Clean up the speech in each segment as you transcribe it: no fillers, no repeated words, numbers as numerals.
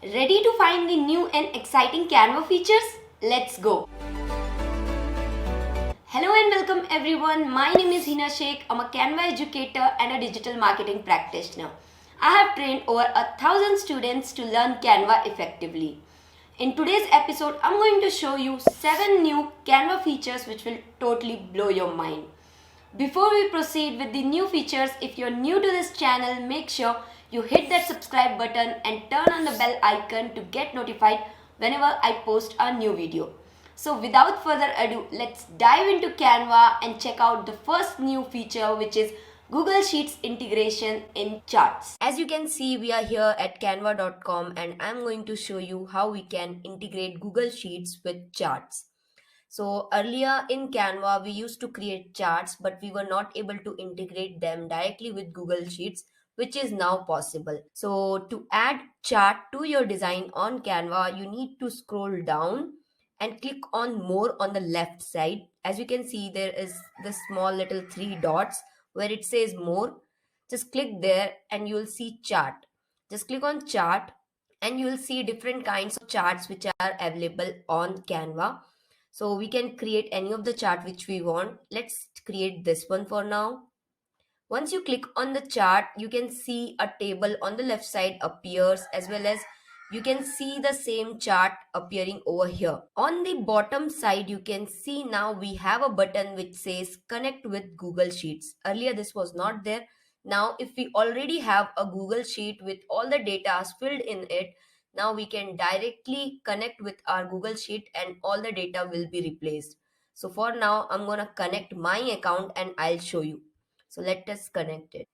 Ready to find the new and exciting Canva features? Let's go! Hello and welcome everyone. My name is Hina Sheikh. I'm a Canva educator and a digital marketing practitioner. I have trained over 1,000 students to learn Canva effectively. In today's episode, I'm going to show you 7 new Canva features which will totally blow your mind. Before we proceed with the new features, if you're new to this channel, make sure you hit that subscribe button and turn on the bell icon to get notified whenever I post a new video. So without further ado, let's dive into Canva and check out the first new feature, which is Google Sheets integration in charts. As you can see, we are here at canva.com and I'm going to show you how we can integrate Google Sheets with charts. So earlier in Canva, we used to create charts, but we were not able to integrate them directly with Google Sheets, which is now possible. So to add chart to your design on Canva, you need to scroll down and click on more on the left side. As you can see, there is the small little three dots where it says more. Just click there and you will see chart. Just click on chart and you will see different kinds of charts which are available on Canva. So we can create any of the chart which we want. Let's create this one for now. Once you click on the chart, you can see a table on the left side appears, as well as you can see the same chart appearing over here. On the bottom side, you can see now we have a button which says connect with Google Sheets. Earlier this was not there. Now if we already have a Google Sheet with all the data filled in it, now we can directly connect with our Google Sheet and all the data will be replaced. So for now, I'm going to connect my account and I'll show you. So let us connect it.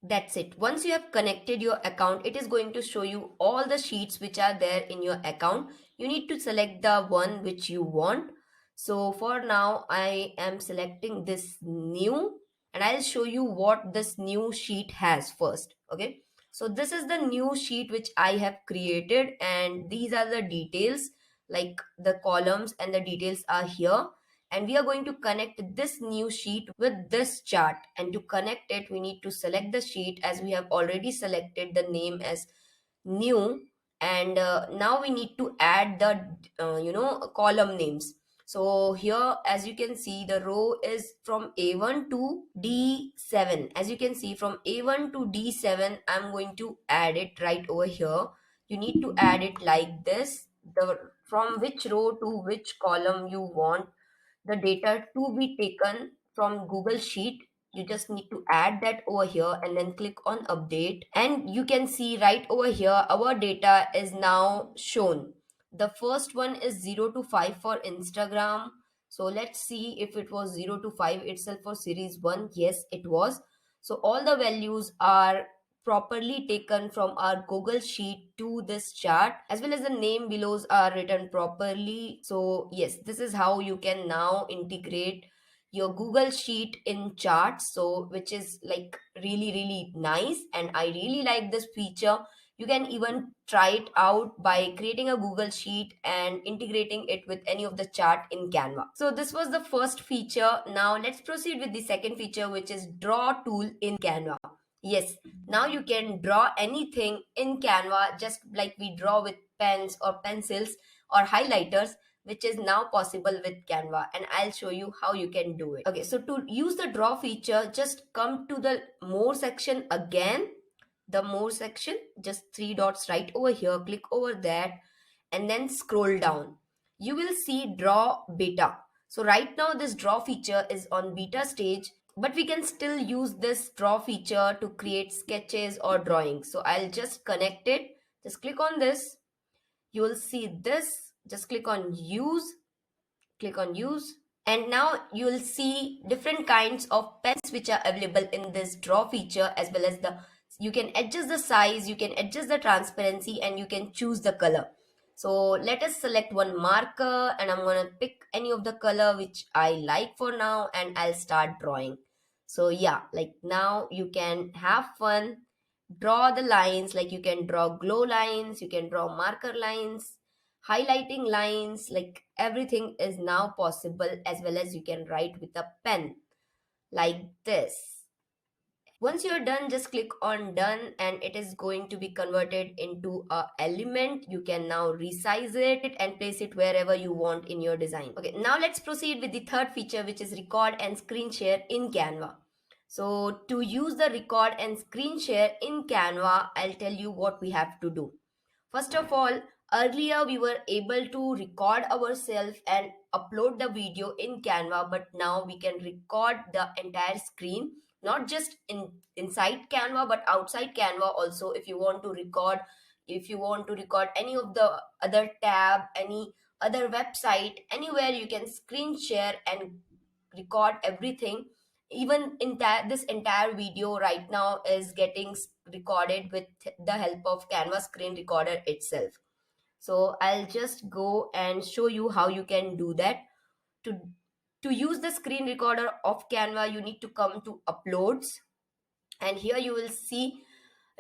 That's it. Once you have connected your account, it is going to show you all the sheets which are there in your account. You need to select the one which you want. So for now, I am selecting this new and I'll show you what this new sheet has first. Okay. So this is the new sheet which I have created and these are the details, like the columns and the details are here, and we are going to connect this new sheet with this chart. And to connect it, we need to select the sheet as we have already selected the name as new. And now we need to add the column names. So here, as you can see, the row is from A1 to D7. As you can see, from A1 to D7, I'm going to add it right over here. You need to add it like this, the from which row to which column you want the data to be taken from Google Sheet. You just need to add that over here and then click on update. And you can see right over here, our data is now shown. The first one is 0 to 5 for Instagram. So let's see if it was 0 to 5 itself for series 1. Yes, it was. So all the values are properly taken from our Google Sheet to this chart, as well as the name below are written properly. So yes, this is how you can now integrate your Google Sheet in charts. So which is like really nice, and I really like this feature. You can even try it out by creating a Google Sheet and integrating it with any of the chart in Canva. So this was the first feature. Now let's proceed with the second feature, which is draw tool in Canva. Yes, now you can draw anything in Canva just like we draw with pens or pencils or highlighters, which is now possible with Canva, and I'll show you how you can do it. Okay, so to use the draw feature, just come to the more section again. The more section, just three dots right over here, click over that and then scroll down. You will see draw beta. So right now this draw feature is on beta stage, but we can still use this draw feature to create sketches or drawings. So I'll just connect it. Just click on this. You will see this. Just click on use. Click on use. And now you will see different kinds of pens which are available in this draw feature, as well as you can adjust the size, you can adjust the transparency, and you can choose the color. So let us select one marker and I'm going to pick any of the color which I like for now and I'll start drawing. So yeah, like now you can have fun, draw the lines, like you can draw glow lines, you can draw marker lines, highlighting lines, like everything is now possible, as well as you can write with a pen like this. Once you're done, just click on done and it is going to be converted into a element. You can now resize it and place it wherever you want in your design. Okay, now let's proceed with the third feature, which is record and screen share in Canva. So to use the record and screen share in Canva, I'll tell you what we have to do. First of all, earlier we were able to record ourselves and upload the video in Canva, but now we can record the entire screen, not just inside Canva, but outside Canva also. If you want to record any of the other tab, any other website, anywhere you can screen share and record everything. Even this entire video right now is getting recorded with the help of Canva screen recorder itself. So I'll just go and show you how you can do that. To to use the screen recorder of Canva, you need to come to uploads, and here you will see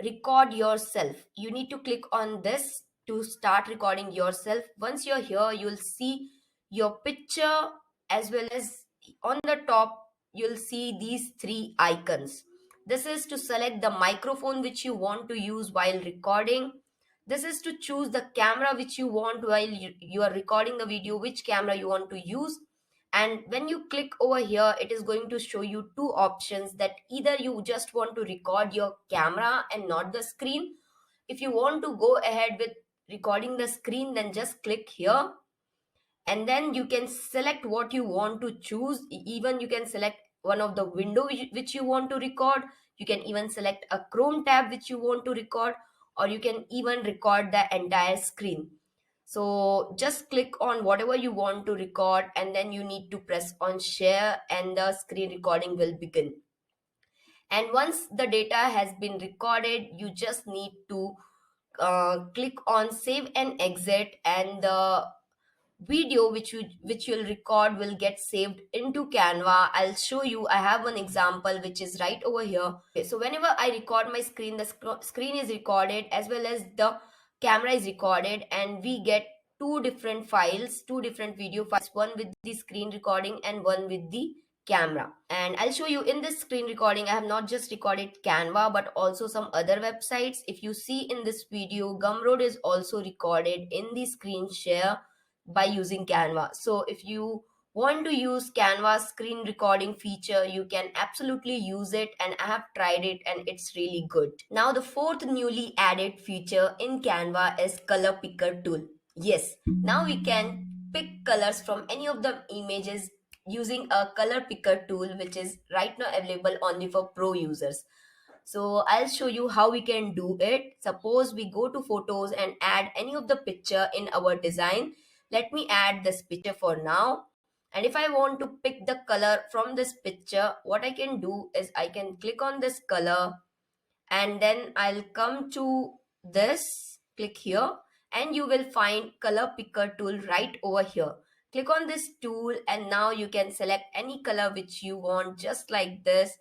record yourself. You need to click on this to start recording yourself. Once you're here, you'll see your picture, as well as on the top you'll see these three icons. This is to select the microphone which you want to use while recording. This is to choose the camera which you want while you are recording the video, which camera you want to use. And when you click over here, it is going to show you two options, that either you just want to record your camera and not the screen. If you want to go ahead with recording the screen, then just click here, and then you can select what you want to choose. Even you can select one of the window which you want to record. You can even select a Chrome tab which you want to record, or you can even record the entire screen. So just click on whatever you want to record, and then you need to press on share, and the screen recording will begin. And once the data has been recorded, you just need to click on save and exit, and the video which you'll record will get saved into Canva. I'll show you. I have one example which is right over here. Okay, so whenever I record my screen, the screen is recorded as well as the camera is recorded, and we get two different files, two different video files, one with the screen recording and one with the camera. And I'll show you. In this screen recording, I have not just recorded Canva but also some other websites. If you see in this video, Gumroad is also recorded in the screen share by using Canva. So if you want to use Canva's screen recording feature, you can absolutely use it, and I have tried it and it's really good. Now the fourth newly added feature in Canva is color picker tool. Yes, now we can pick colors from any of the images using a color picker tool, which is right now available only for pro users. So I'll show you how we can do it. Suppose we go to photos and add any of the picture in our design. Let me add this picture for now. And if I want to pick the color from this picture, what I can do is I can click on this color, and then I'll come to this, click here, and you will find color picker tool right over here. Click on this tool, and now you can select any color which you want, just like this,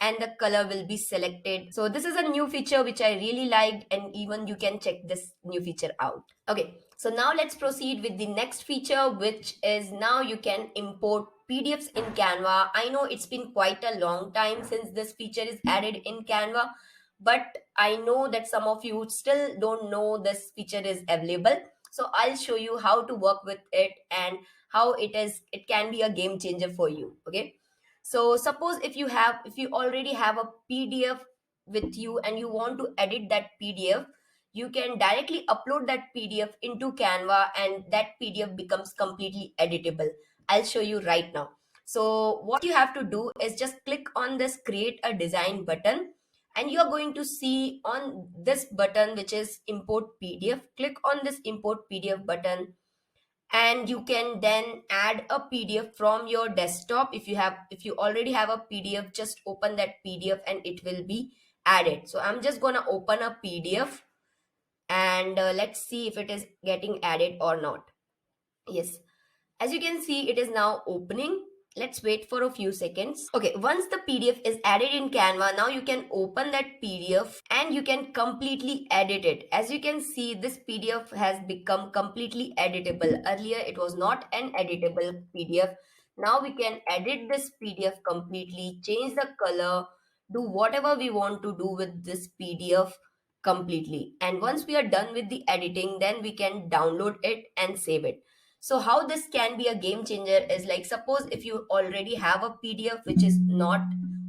and the color will be selected. So this is a new feature which I really liked, and even you can check this new feature out. Okay, so now let's proceed with the next feature, which is now you can import PDFs in Canva. I know it's been quite a long time since this feature is added in Canva, but I know that some of you still don't know this feature is available. So I'll show you how to work with it and how it can be a game changer for you. Okay, so suppose if you already have a PDF with you and you want to edit that PDF, you can directly upload that PDF into Canva, and that PDF becomes completely editable. I'll show you right now. So what you have to do is just click on this create a design button, and you are going to see on this button which is import PDF. Click on this import PDF button, and you can then add a PDF from your desktop. If you already have a PDF, just open that PDF and it will be added. So I'm just gonna open a PDF, and let's see if it is getting added or not. Yes, as you can see, it is now opening. Let's wait for a few seconds. Okay, once the PDF is added in Canva, now you can open that PDF and you can completely edit it. As you can see, this PDF has become completely editable. Earlier, it was not an editable PDF. Now we can edit this PDF completely, change the color, do whatever we want to do with this PDF completely. And once we are done with the editing, then we can download it and save it. So how this can be a game changer is like, suppose if you already have a PDF which is not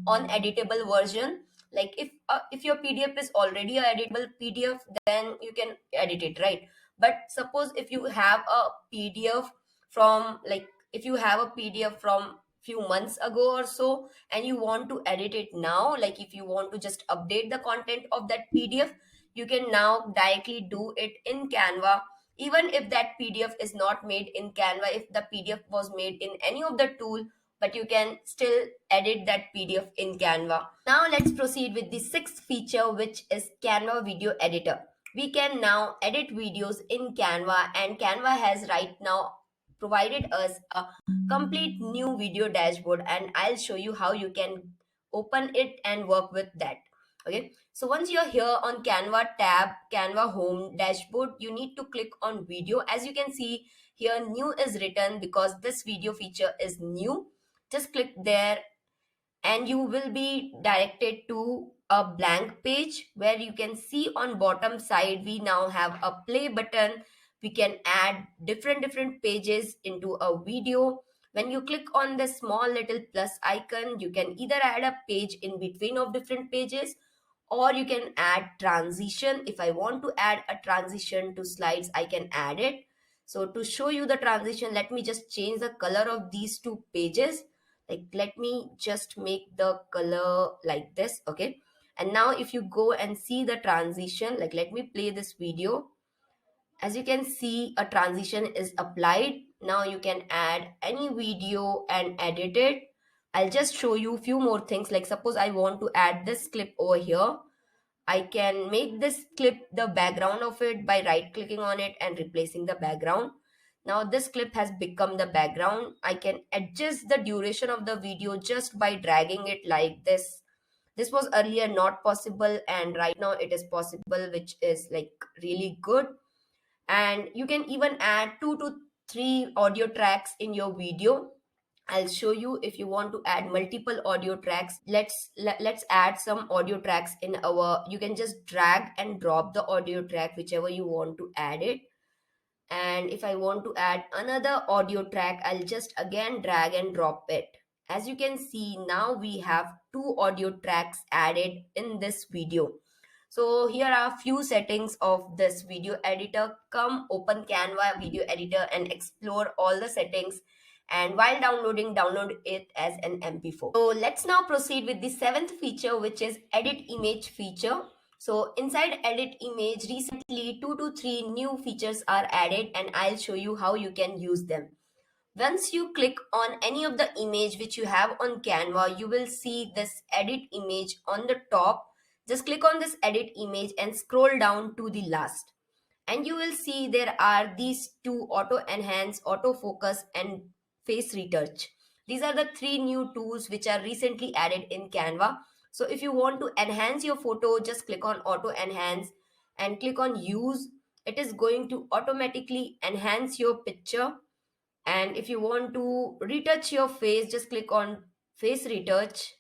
on editable version, like if your PDF is already a editable PDF, then you can edit it, right? But suppose if you have a PDF from, like, if you have a PDF from few months ago or so, and you want to edit it now, like if you want to just update the content of that PDF, you can now directly do it in Canva. Even if that PDF is not made in Canva, if the PDF was made in any of the tool, but you can still edit that PDF in Canva. Now let's proceed with the sixth feature, which is Canva Video Editor. We can now edit videos in Canva, and Canva has right now provided us a complete new video dashboard, and I'll show you how you can open it and work with that. Okay, so once you're here on Canva tab, Canva home dashboard, you need to click on video. As you can see here, new is written because this video feature is new. Just click there and you will be directed to a blank page where you can see on bottom side we now have a play button. We can add different pages into a video. When you click on the small little plus icon, you can either add a page in between of different pages, or you can add transition. If I want to add a transition to slides, I can add it. So to show you the transition, let me just change the color of these two pages. Like, let me just make the color like this. Okay, and now if you go and see the transition, like, let me play this video. As you can see, a transition is applied. Now you can add any video and edit it. I'll just show you a few more things. Like, suppose I want to add this clip over here. I can make this clip the background of it by right clicking on it and replacing the background. Now this clip has become the background. I can adjust the duration of the video just by dragging it like this. This was earlier not possible, and right now it is possible, which is like really good. And you can even add 2 to 3 audio tracks in your video. I'll show you. If you want to add multiple audio tracks, let's add some audio tracks in our, you can just drag and drop the audio track whichever you want to add it. And if I want to add another audio track, I'll just again drag and drop it. As you can see, now we have 2 audio tracks added in this video. So here are a few settings of this video editor. Come open Canva video editor and explore all the settings. And while downloading, download it as an MP4. So let's now proceed with the seventh feature, which is edit image feature. So inside edit image, recently 2 to 3 new features are added, and I'll show you how you can use them. Once you click on any of the image which you have on Canva, you will see this edit image on the top. Just click on this edit image and scroll down to the last. And you will see there are these two: auto enhance, auto focus, and face retouch. These are the 3 new tools which are recently added in Canva. So if you want to enhance your photo, just click on auto enhance and click on use. It is going to automatically enhance your picture. And if you want to retouch your face, just click on face retouch.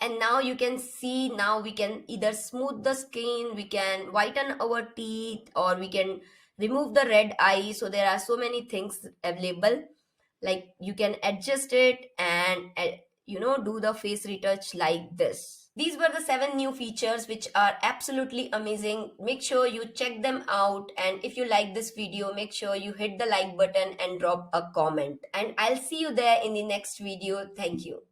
And now you can see, now we can either smooth the skin, we can whiten our teeth, or we can remove the red eye. So there are so many things available. Like, you can adjust it and do the face retouch like this. These were the 7 new features which are absolutely amazing. Make sure you check them out, and if you like this video, make sure you hit the like button and drop a comment, and I'll see you there in the next video. Thank you.